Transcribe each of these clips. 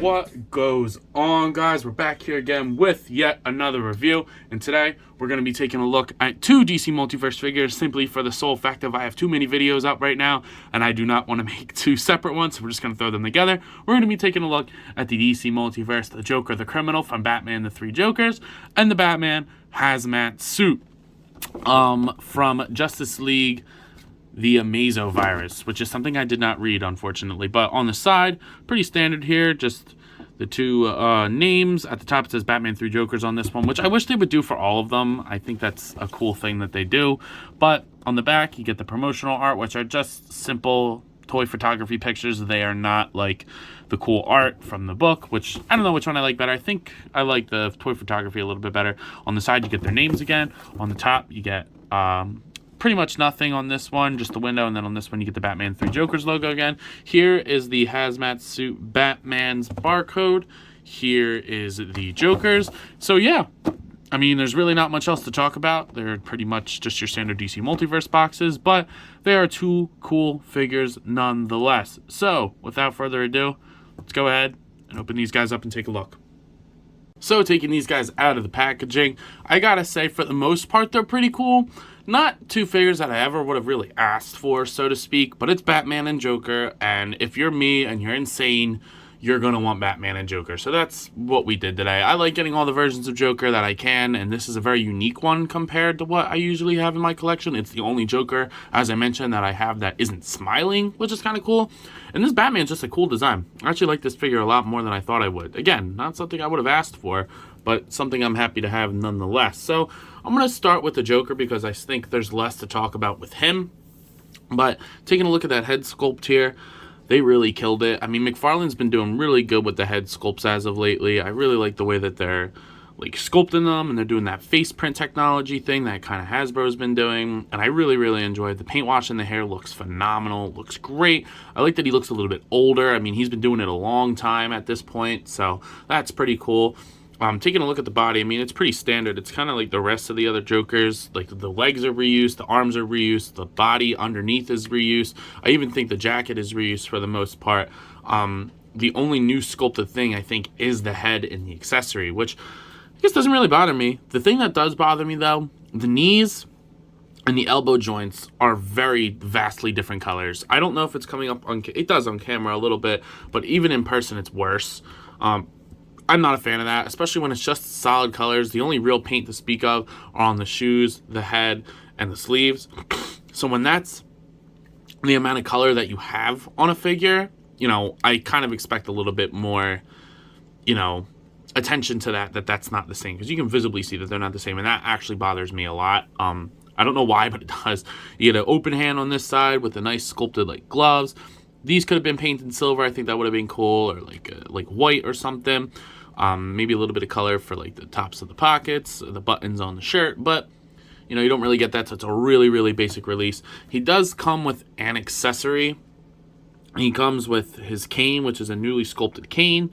What goes on, guys? We're back here again with yet another review, and today we're going to be taking a look at two DC Multiverse figures simply for the sole fact of I have too many videos up right now and I do not want to make two separate ones, so we're just going to throw them together. We're going to be taking a look at the DC Multiverse, the Joker the Criminal from Batman the Three Jokers, and the Batman Hazmat suit from Justice League the Amazovirus, which is something I did not read, unfortunately. But on the side, pretty standard here, just the two names. At the top, it says Batman 3 Jokers on this one, which I wish they would do for all of them. I think that's a cool thing that they do. But on the back, you get the promotional art, which are just simple toy photography pictures. They are not like the cool art from the book, which I don't know which one I like better. I think I like the toy photography a little bit better. On the side, you get their names again. On the top, you get pretty much nothing on this one, just the window, and then on this one you get the Batman 3 Jokers logo again. Here is the Hazmat suit Batman's barcode. Here is the Jokers. So yeah, I mean, there's really not much else to talk about. They're pretty much just your standard DC Multiverse boxes, but they are two cool figures nonetheless. So without further ado, let's go ahead and open these guys up and take a look. So taking these guys out of the packaging, I gotta say for the most part they're pretty cool. Not two figures that I ever would have really asked for, so to speak, but it's Batman and Joker, and if you're me and you're insane, you're going to want Batman and Joker. So that's what we did today. I like getting all the versions of Joker that I can, and this is a very unique one compared to what I usually have in my collection. It's the only Joker, as I mentioned, that I have that isn't smiling, which is kind of cool. And this Batman's just a cool design. I actually like this figure a lot more than I thought I would. Again, not something I would have asked for, but something I'm happy to have nonetheless. So I'm going to start with the Joker because I think there's less to talk about with him. But taking a look at that head sculpt here, they really killed it. I mean, McFarlane's been doing really good with the head sculpts as of lately. I really like the way that they're like sculpting them, and they're doing that face print technology thing that kind of Hasbro's been doing, and I really, really enjoy it. The paint wash in the hair looks phenomenal, looks great. I like that he looks a little bit older. I mean, he's been doing it a long time at this point, so that's pretty cool. Taking a look at the body, I mean, it's pretty standard. It's kind of like the rest of the other Jokers. Like, the legs are reused, the arms are reused, the body underneath is reused. I even think the jacket is reused for the most part. The only new sculpted thing, I think, is the head and the accessory, which I guess doesn't really bother me. The thing that does bother me, though, the knees and the elbow joints are very vastly different colors. I don't know if it's coming up on... It does on camera a little bit, but even in person, it's worse. I'm not a fan of that, especially when it's just solid colors. The only real paint to speak of are on the shoes, the head, and the sleeves. So when that's the amount of color that you have on a figure, you know, I kind of expect a little bit more, you know, attention to that's not the same. Because you can visibly see that they're not the same, and that actually bothers me a lot. I don't know why, but it does. You get an open hand on this side with the nice sculpted, like, gloves. These could have been painted silver. I think that would have been cool, or like white or something. Maybe a little bit of color for like the tops of the pockets, the buttons on the shirt, but you know, you don't really get that, so it's a really, really basic release. He does come with an accessory. He comes with his cane, which is a newly sculpted cane.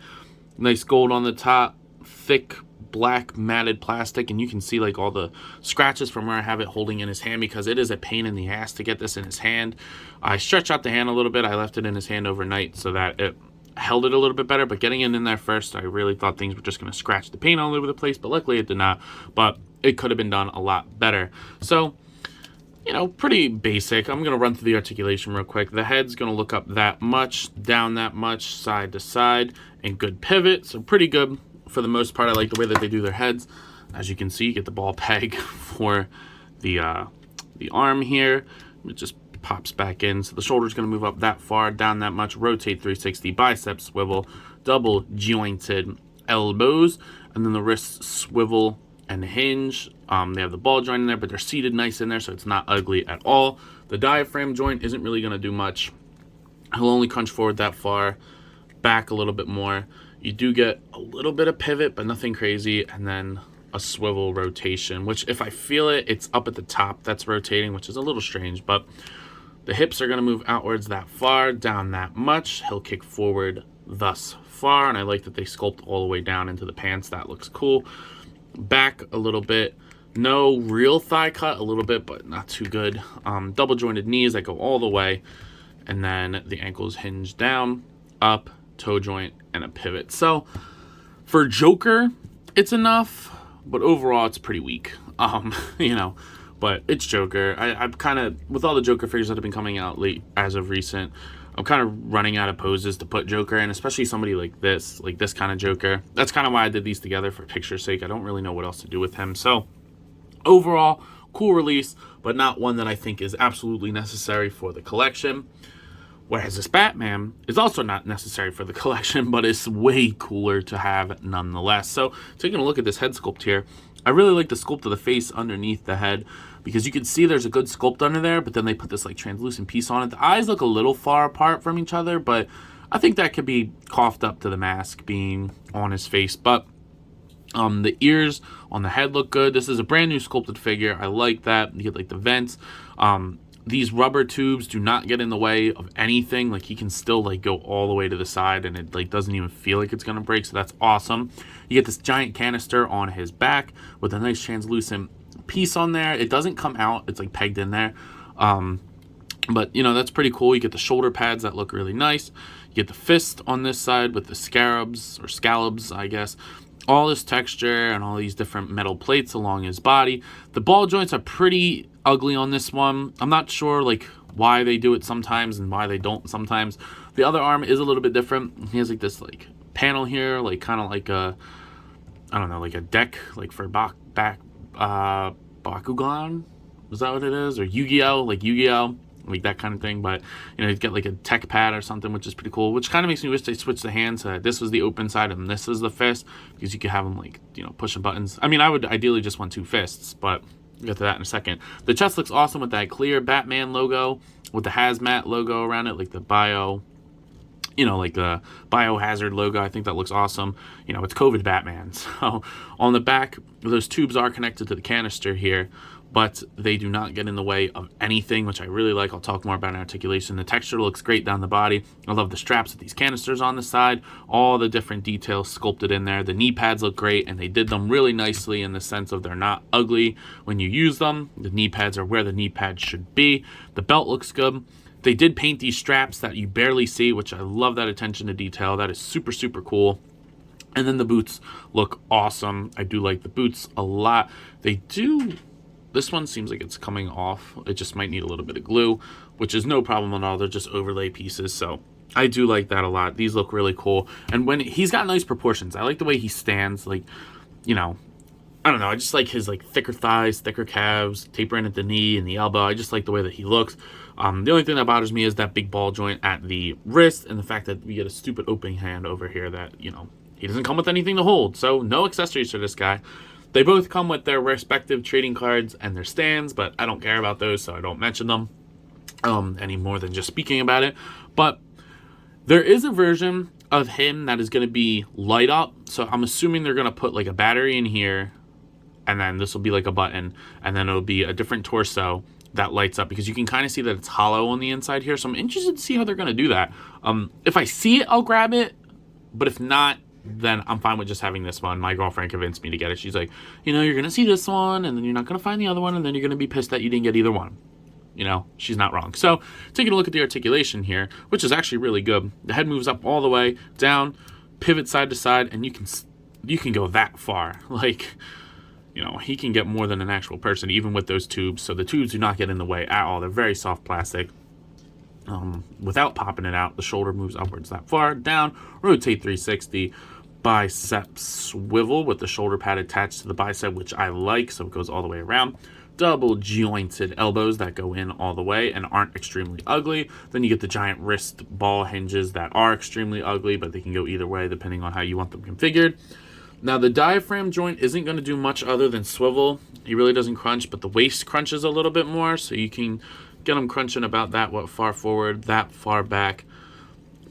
Nice gold on the top, thick black matted plastic, and you can see like all the scratches from where I have it holding in his hand, because it is a pain in the ass to get this in his hand. I stretched out the hand a little bit. I left it in his hand overnight so that it held it a little bit better, but getting it in there first, I really thought things were just going to scratch the paint all over the place, but luckily it did not. But it could have been done a lot better. So, you know, pretty basic. I'm going to run through the articulation real quick. The head's going to look up that much, down that much, side to side, and good pivot. So pretty good for the most part. I like the way that they do their heads. As you can see, you get the ball peg for the arm here. It just pops back in. So the shoulder's going to move up that far, down that much, rotate 360, bicep swivel, double jointed elbows, and then the wrists swivel and hinge. They have the ball joint in there, but they're seated nice in there, so it's not ugly at all. The diaphragm joint isn't really going to do much. He'll only crunch forward that far, back a little bit more. You do get a little bit of pivot, but nothing crazy, and then a swivel rotation, which if I feel it, it's up at the top that's rotating, which is a little strange, but the hips are going to move outwards that far, down that much. He'll kick forward thus far, and I like that they sculpt all the way down into the pants. That looks cool. Back a little bit. No real thigh cut, a little bit, but not too good. Double jointed knees that go all the way. and then the ankles hinge down, up, toe joint, and a pivot. So for Joker, it's enough, but overall it's pretty weak. You know, but it's Joker. I'm kind of, with all the Joker figures that have been coming out late as of recent, I'm kind of running out of poses to put Joker in, especially somebody like this kind of Joker. That's kind of why I did these together, for picture's sake. I don't really know what else to do with him. So overall, cool release, but not one that I think is absolutely necessary for the collection. Whereas this Batman is also not necessary for the collection, but it's way cooler to have nonetheless. So taking a look at this head sculpt here, I really like the sculpt of the face underneath the head, because you can see there's a good sculpt under there, but then they put this like translucent piece on it. The eyes look a little far apart from each other, but I think that could be coughed up to the mask being on his face. But the ears on the head look good. This is a brand new sculpted figure. I like that. You get like the vents. These rubber tubes do not get in the way of anything. Like, he can still like go all the way to the side, and it like doesn't even feel like it's gonna break. So that's awesome. You get this giant canister on his back with a nice translucent piece on there. It doesn't come out. It's like pegged in there. But you know, that's pretty cool. You get the shoulder pads that look really nice. You get the fist on this side with the scarabs, or scallops, I guess. All this texture and all these different metal plates along his body. The ball joints are pretty ugly on this one. I'm not sure like why they do it sometimes and why they don't sometimes. The other arm is a little bit different. He has like this like panel here, like kind of like a, I don't know, like a deck like for Bakugan. Is that what it is? Or Yu-Gi-Oh, like Yu-Gi-Oh, like that kind of thing. But you know, you get like a tech pad or something, which is pretty cool, which kind of makes me wish they switched the hands. This was the open side and this is the fist, because you could have them like, you know, pushing buttons. I mean, I would ideally just want two fists, but we'll get to that in a second. The chest looks awesome with that clear Batman logo with the hazmat logo around it, like the bio, you know, like the biohazard logo. I think that looks awesome. You know, it's COVID Batman. So on the back, those tubes are connected to the canister here, but they do not get in the way of anything, which I really like. I'll talk more about articulation. The texture looks great down the body. I love the straps with these canisters on the side, all the different details sculpted in there. The knee pads look great, and they did them really nicely in the sense of they're not ugly when you use them. The knee pads are where the knee pads should be. The belt looks good. They did paint these straps that you barely see, which I love that attention to detail. That is super, super cool. And then the boots look awesome. I do like the boots a lot. They do... This one seems like it's coming off. It just might need a little bit of glue, which is no problem at all. They're just overlay pieces. So I do like that a lot. These look really cool. And when he's got nice proportions, I like the way he stands. Like, you know, I don't know. I just like his like thicker thighs, thicker calves, tapering at the knee and the elbow. I just like the way that he looks. The only thing that bothers me is that big ball joint at the wrist, and the fact that we get a stupid opening hand over here that, you know, he doesn't come with anything to hold. So no accessories for this guy. They both come with their respective trading cards and their stands, but I don't care about those, so I don't mention them any more than just speaking about it. But there is a version of him that is going to be light up, so I'm assuming they're going to put like a battery in here, and then this will be like a button, and then it'll be a different torso that lights up, because you can kind of see that it's hollow on the inside here. So I'm interested to see how they're going to do that. If I see it, I'll grab it, but if not, then I'm fine with just having this one. My girlfriend convinced me to get it. She's like, you know, you're going to see this one, and then you're not going to find the other one, and then you're going to be pissed that you didn't get either one. You know, she's not wrong. So taking a look at the articulation here, which is actually really good. The head moves up all the way, down, pivot side to side, and you can go that far. Like, you know, he can get more than an actual person, even with those tubes. So the tubes do not get in the way at all. They're very soft plastic. Without popping it out, the shoulder moves upwards that far, down, rotate 360, bicep swivel with the shoulder pad attached to the bicep, which I like, so it goes all the way around. Double jointed elbows that go in all the way and aren't extremely ugly. Then you get the giant wrist ball hinges that are extremely ugly, but they can go either way depending on how you want them configured. Now the diaphragm joint isn't going to do much other than swivel. He really doesn't crunch, but the waist crunches a little bit more, so you can get them crunching about that far forward, that far back,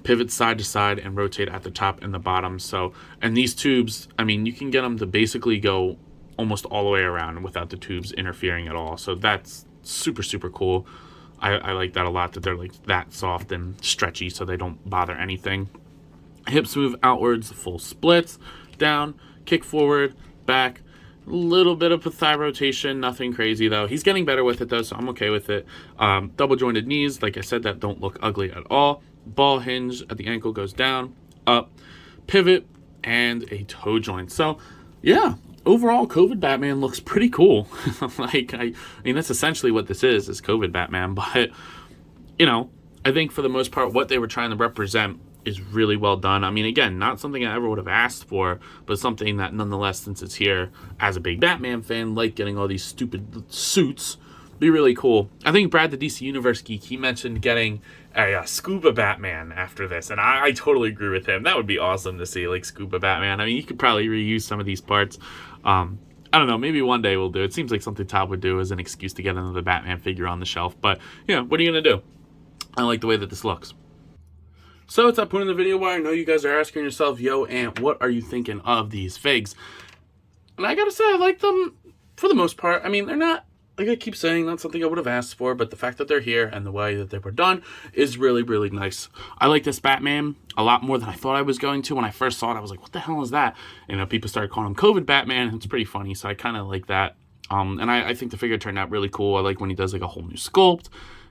pivot side to side, and rotate at the top and the bottom. So, and these tubes, I mean, you can get them to basically go almost all the way around without the tubes interfering at all. So that's super, super cool. I like that a lot, that they're like that soft and stretchy so they don't bother anything. Hips move outwards, full splits, down, kick forward, back, little bit of thigh rotation, nothing crazy though. He's getting better with it though, so I'm okay with it. Double jointed knees, like I said, that don't look ugly at all. Ball hinge at the ankle goes down, up, pivot, and a toe joint. So yeah, overall COVID Batman looks pretty cool. Like I mean that's essentially what this is COVID Batman, but you know, I think for the most part what they were trying to represent is really well done. I mean, again, not something I ever would have asked for, but something that nonetheless, since it's here as a big Batman fan, like getting all these stupid suits, be really cool. I think Brad, the DC Universe geek, he mentioned getting a scuba Batman after this, and I totally agree with him. That would be awesome to see, like, scuba Batman. I mean, you could probably reuse some of these parts. I don't know, maybe one day we'll do it. It seems like something Todd would do as an excuse to get another Batman figure on the shelf, but, yeah, what are you going to do? I like the way that this looks. So it's that point in the video where I know you guys are asking yourself, yo, Ant, what are you thinking of these figs? And I gotta say, I like them for the most part. I mean, they're not, like I keep saying, not something I would have asked for, but the fact that they're here and the way that they were done is really, really nice. I like this Batman a lot more than I thought I was going to. When I first saw it, I was like, what the hell is that? And people started calling him COVID Batman, and it's pretty funny, so I kind of like that. And I think the figure turned out really cool. I like when he does like a whole new sculpt,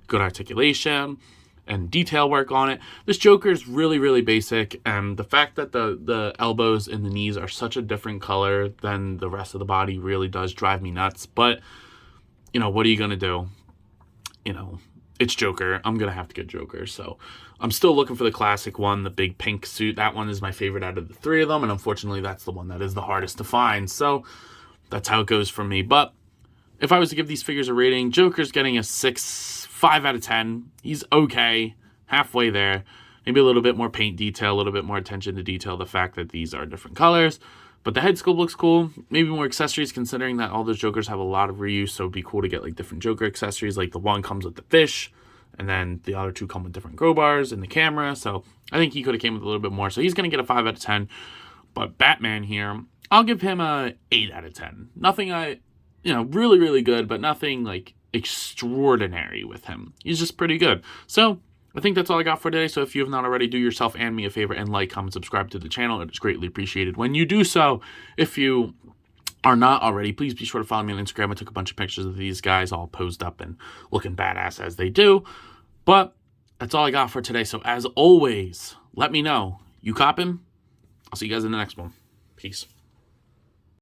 good articulation, and detail work on it. This Joker is really, really basic, and the fact that the elbows and the knees are such a different color than the rest of the body really does drive me nuts. But, you know, what are you going to do? You know, it's Joker. I'm going to have to get Joker. So I'm still looking for the classic one, the big pink suit. That one is my favorite out of the three of them, and unfortunately that's the one that is the hardest to find. So that's how it goes for me. But if I was to give these figures a rating, Joker's getting a 5 out of 10. He's okay, halfway there. Maybe a little bit more paint detail, a little bit more attention to detail, the fact that these are different colors. But the head sculpt looks cool. Maybe more accessories, considering that all those Jokers have a lot of reuse, so it'd be cool to get like different Joker accessories. Like the one comes with the fish, and then the other two come with different crowbars and the camera. So I think he could have came with a little bit more. So he's going to get a 5 out of 10. But Batman here, I'll give him a 8 out of 10. Nothing really, really good, but nothing like extraordinary with him. He's just pretty good. So I think that's all I got for today. So if you have not already, do yourself and me a favor and like, comment, subscribe to the channel. It is greatly appreciated when you do so. If you are not already, please be sure to follow me on Instagram. I took a bunch of pictures of these guys all posed up and looking badass as they do. But that's all I got for today. So as always, let me know. You copping? I'll see you guys in the next one. Peace.